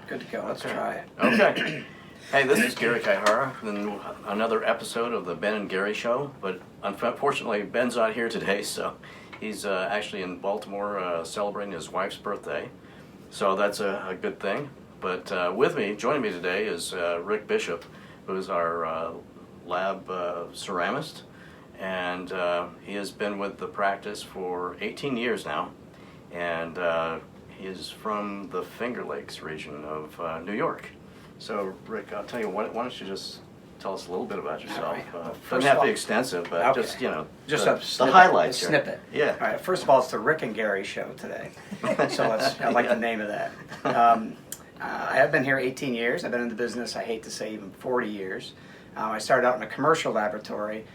Good to go. Let's try it. Okay. Hey, this is Gary Kaihara, and another episode of the Ben and Gary Show. But unfortunately, Ben's not here today, so he's actually in Baltimore celebrating his wife's birthday. So that's a good thing. But with me, joining me today is Rick Bishop, who is our lab ceramist. And he has been with the practice for 18 years now. And he is from the Finger Lakes region of New York. So, Rick, I'll tell you, why don't you just tell us a little bit about yourself? Doesn't have to be extensive, but okay. just, just the snippet, highlights a snippet. Yeah. All right, first of all, it's the Rick and Gary Show today. So I like the name of that. I have been here 18 years. I've been in the business, I hate to say, even 40 years. I started out in a commercial laboratory,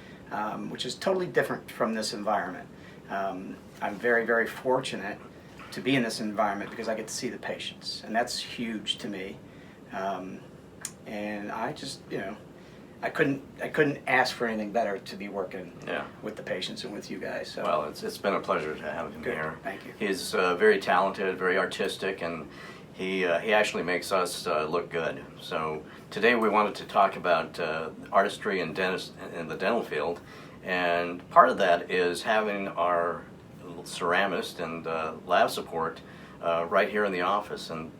which is totally different from this environment. I'm very, very fortunate to be in this environment because I get to see the patients, and that's huge to me. And I just, I couldn't ask for anything better to be working with the patients and with you guys. So. Well, it's been a pleasure to have him Good. here. Thank you. He's very talented, very artistic, and he actually makes us look good. So today we wanted to talk about artistry in the dental field, and part of that is having our ceramist and lab support right here in the office. And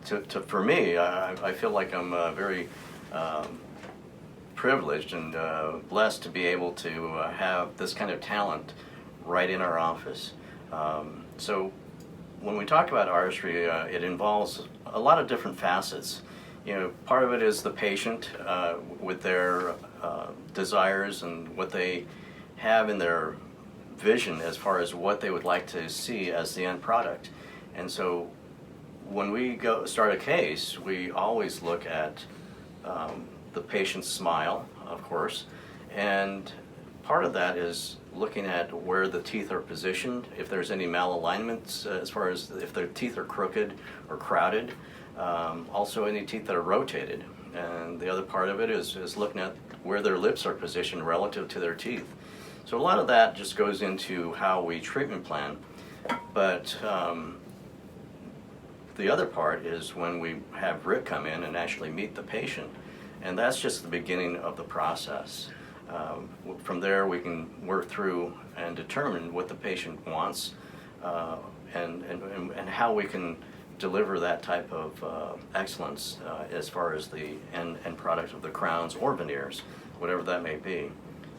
for me, I feel like I'm very privileged and blessed to be able to have this kind of talent right in our office. So when we talk about artistry, it involves a lot of different facets. Part of it is the patient with their desires and what they have in their vision as far as what they would like to see as the end product. And so when we start a case, we always look at the patient's smile, of course, and part of that is looking at where the teeth are positioned, if there's any malalignments as far as if their teeth are crooked or crowded, also any teeth that are rotated. And the other part of it is looking at where their lips are positioned relative to their teeth. So a lot of that just goes into how we treatment plan. But the other part is when we have Rick come in and actually meet the patient. And that's just the beginning of the process. From there we can work through and determine what the patient wants and how we can deliver that type of excellence as far as the end product of the crowns or veneers, whatever that may be.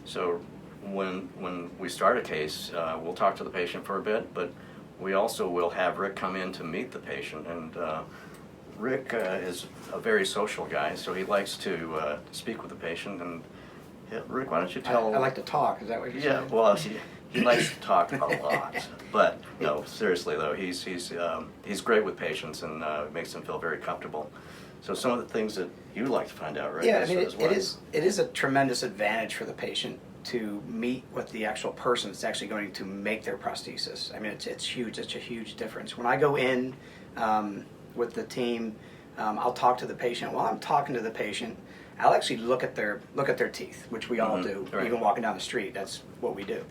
So when we start a case, we'll talk to the patient for a bit, but we also will have Rick come in to meet the patient. And Rick is a very social guy, so he likes to speak with the patient. And Rick, why don't you tell... I like to talk, is that what you're saying? Yeah, well, he likes to talk a lot. But no, seriously though, he's great with patients and makes them feel very comfortable. So some of the things that you like to find out, Rick, Yeah, I mean, it is a tremendous advantage for the patient to meet with the actual person that's actually going to make their prosthesis. I mean, it's huge. It's a huge difference. When I go in with the team, I'll talk to the patient. While I'm talking to the patient, I'll actually look at their teeth, which we all do. Right. Even walking down the street, that's what we do.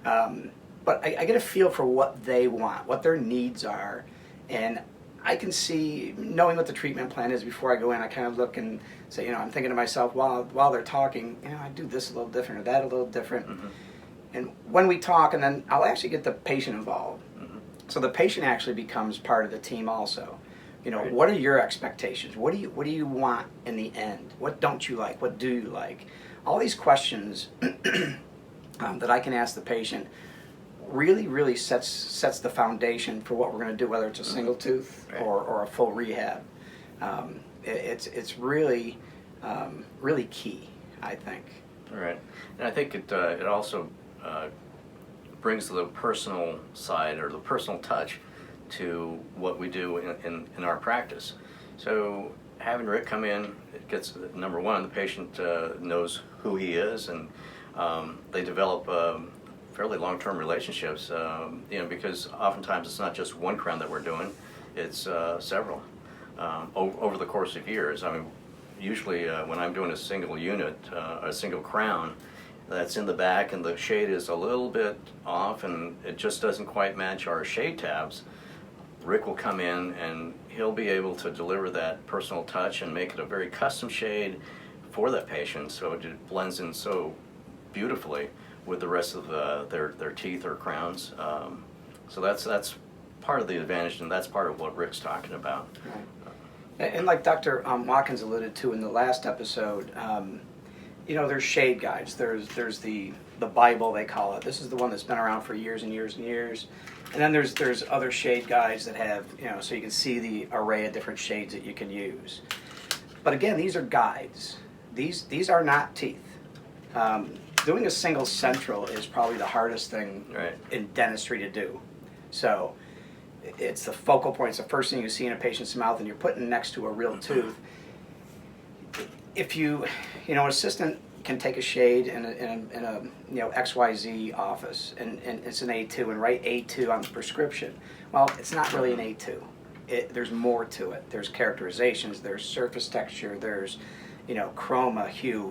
But I get a feel for what they want, what their needs are, and I can see, knowing what the treatment plan is before I go in, I kind of look and say, I'm thinking to myself while they're talking, I do this a little different or that a little different. Mm-hmm. And when we talk, and then I'll actually get the patient involved. Mm-hmm. So the patient actually becomes part of the team also. Right. What are your expectations? What do you want in the end? What don't you like? What do you like? All these questions that I can ask the patient really sets the foundation for what we're going to do, whether it's a single tooth or a full rehab. It's really key, I think. All right, and I think it also brings the personal side or the personal touch to what we do in our practice. So having Rick come in, it gets, number one, the patient knows who he is, and they develop fairly long-term relationships, because oftentimes it's not just one crown that we're doing, it's several over the course of years. I mean, usually when I'm doing a single unit, a single crown, that's in the back and the shade is a little bit off and it just doesn't quite match our shade tabs, Rick will come in and he'll be able to deliver that personal touch and make it a very custom shade for that patient, so it blends in so beautifully with the rest of their teeth or crowns. So that's part of the advantage, and that's part of what Rick's talking about. Right. And like Dr. Watkins alluded to in the last episode, there's shade guides. There's the Bible, they call it. This is the one that's been around for years and years and years. And then there's other shade guides that have, so you can see the array of different shades that you can use. But again, these are guides. These are not teeth. Doing a single central is probably the hardest thing in dentistry to do. So it's the focal point. It's the first thing you see in a patient's mouth, and you're putting next to a real tooth. If an assistant can take a shade in a XYZ office, and it's an A2, and write A2 on the prescription. Well, it's not really an A2. There's more to it. There's characterizations. There's surface texture. There's chroma, hue,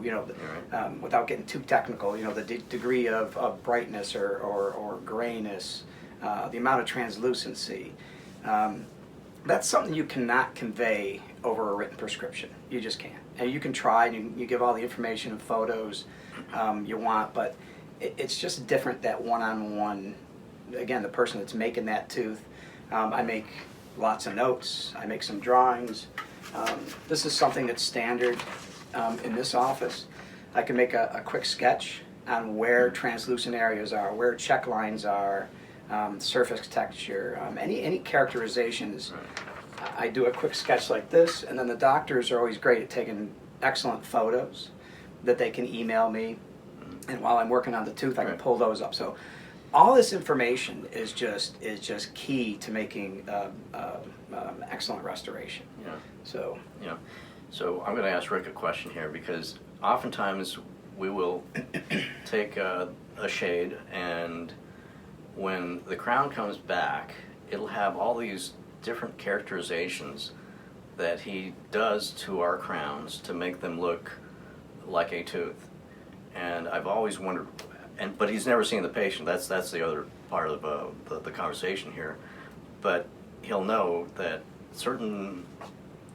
without getting too technical, the degree of brightness or grayness, the amount of translucency. That's something you cannot convey over a written prescription. You just can't. And you can try, and you give all the information and photos you want, but it's just different, that one-on-one. Again, the person that's making that tooth, I make lots of notes, I make some drawings. This is something that's standard in this office. I can make a quick sketch on where translucent areas are, where check lines are, surface texture, any characterizations. I do a quick sketch like this, and then the doctors are always great at taking excellent photos that they can email me, and while I'm working on the tooth, I can pull those up. So all this information is just key to making excellent restoration. Yeah. So. Yeah. So I'm going to ask Rick a question here, because oftentimes we will take a shade, and when the crown comes back, it'll have all these different characterizations that he does to our crowns to make them look like a tooth. And I've always wondered, but he's never seen the patient. That's the other part of the conversation here. But he'll know that certain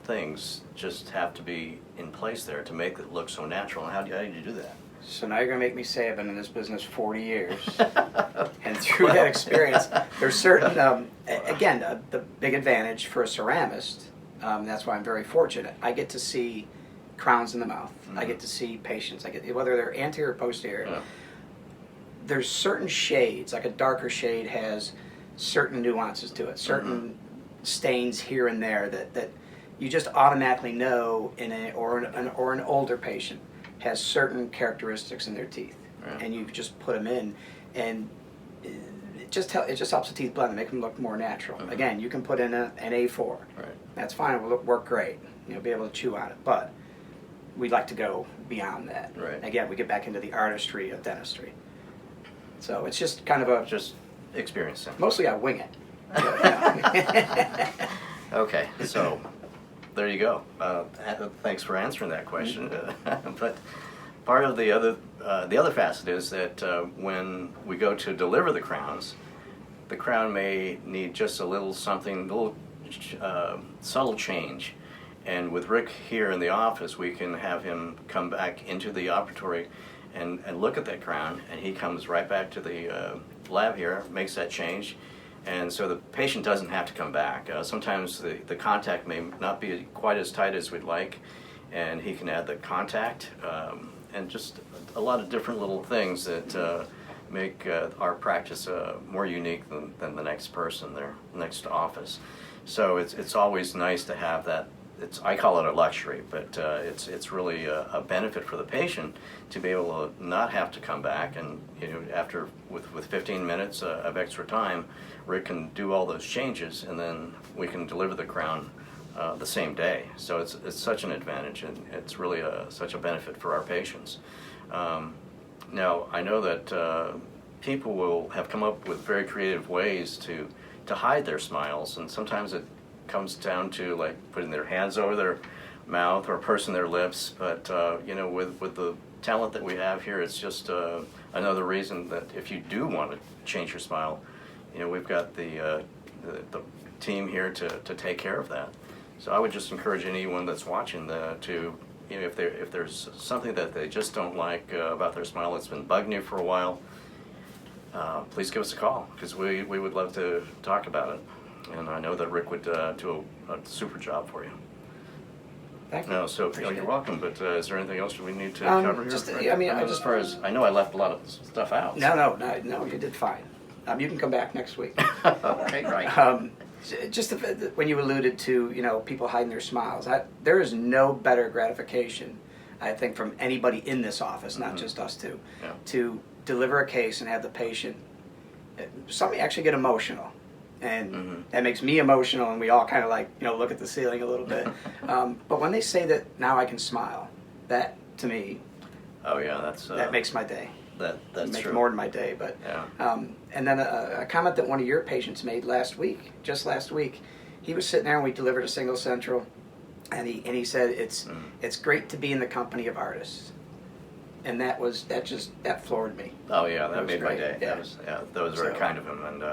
things just have to be in place there to make it look so natural. And how did you do that? So now you're going to make me say I've been in this business 40 years. And through that experience, there's certain, the big advantage for a ceramist, that's why I'm very fortunate. I get to see crowns in the mouth. Mm-hmm. I get to see patients. Whether they're anterior or posterior. Yeah. There's certain shades, like a darker shade has certain nuances to it, certain stains here and there that you just automatically know or an older patient has certain characteristics in their teeth, and you just put them in, and it just helps the teeth blend and make them look more natural. Again, you can put in an A4. That's fine. It will work great. Be able to chew on it, but we'd like to go beyond that. Again, we get back into the artistry of dentistry. So it's just kind of just experience. Mostly I wing it. Okay, so there you go. Thanks for answering that question. But part of the other facet is that when we go to deliver the crowns, the crown may need just a little subtle change. And with Rick here in the office, we can have him come back into the operatory and look at that crown, and he comes right back to the lab here, makes that change. And so the patient doesn't have to come back. Sometimes the contact may not be quite as tight as we'd like, and he can add the contact, and just a lot of different little things that make our practice more unique than the next person, their next office. So it's always nice to have that. I call it a luxury, but it's really a benefit for the patient to be able to not have to come back, and after with 15 minutes of extra time, Rick can do all those changes, and then we can deliver the crown the same day. So it's such an advantage, and it's really such a benefit for our patients. Now I know that people will have come up with very creative ways to hide their smiles, and sometimes it comes down to like putting their hands over their mouth or pursing their lips, but with the talent that we have here, it's just another reason that if you do want to change your smile, we've got the team here to take care of that. So I would just encourage anyone that's watching to, if there's something that they just don't like about their smile that's been bugging you for a while, please give us a call, because we would love to talk about it. And I know that Rick would do a super job for you. Thank you. No, so Appreciate you're it. welcome. But is there anything else we need to cover here? Just, I mean, as far as I know, I left a lot of stuff out. No, you did fine. You can come back next week. Okay, great. Just when you alluded to, people hiding their smiles, there is no better gratification, I think, from anybody in this office, not just us two, Yeah. to deliver a case and have the patient, some actually get emotional. And that makes me emotional, and we all kind of look at the ceiling a little bit. But when they say that now I can smile, that to me, Oh yeah, that's that makes my day. that's Makes true. more than my day. But Yeah. and then a comment that one of your patients made just last week, he was sitting there and we delivered a single central, and he said it's great to be in the company of artists, and that floored me. Oh yeah, that was made my great. day. Yeah. That was very So- kind of him, and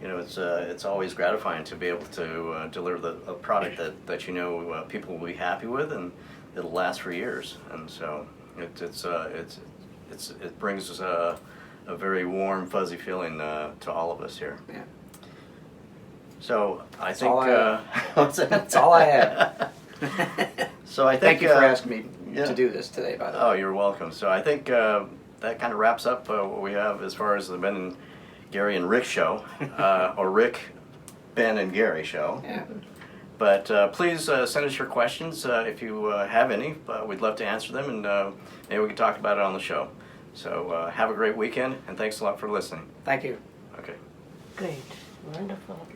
it's always gratifying to be able to deliver a product that people will be happy with, and it'll last for years. And so it brings a very warm, fuzzy feeling to all of us here. Yeah. So I think all I what's that? That's all I had. So I think Thank you for asking me yeah. to do this today, by the way. Oh, you're welcome. So I think that kind of wraps up what we have as far as the Ben and Gary and Rick show, or Rick, Ben, and Gary show. Yeah. But please send us your questions if you have any. We'd love to answer them, and maybe we can talk about it on the show. So have a great weekend, and thanks a lot for listening. Thank you. Okay. Great. Wonderful.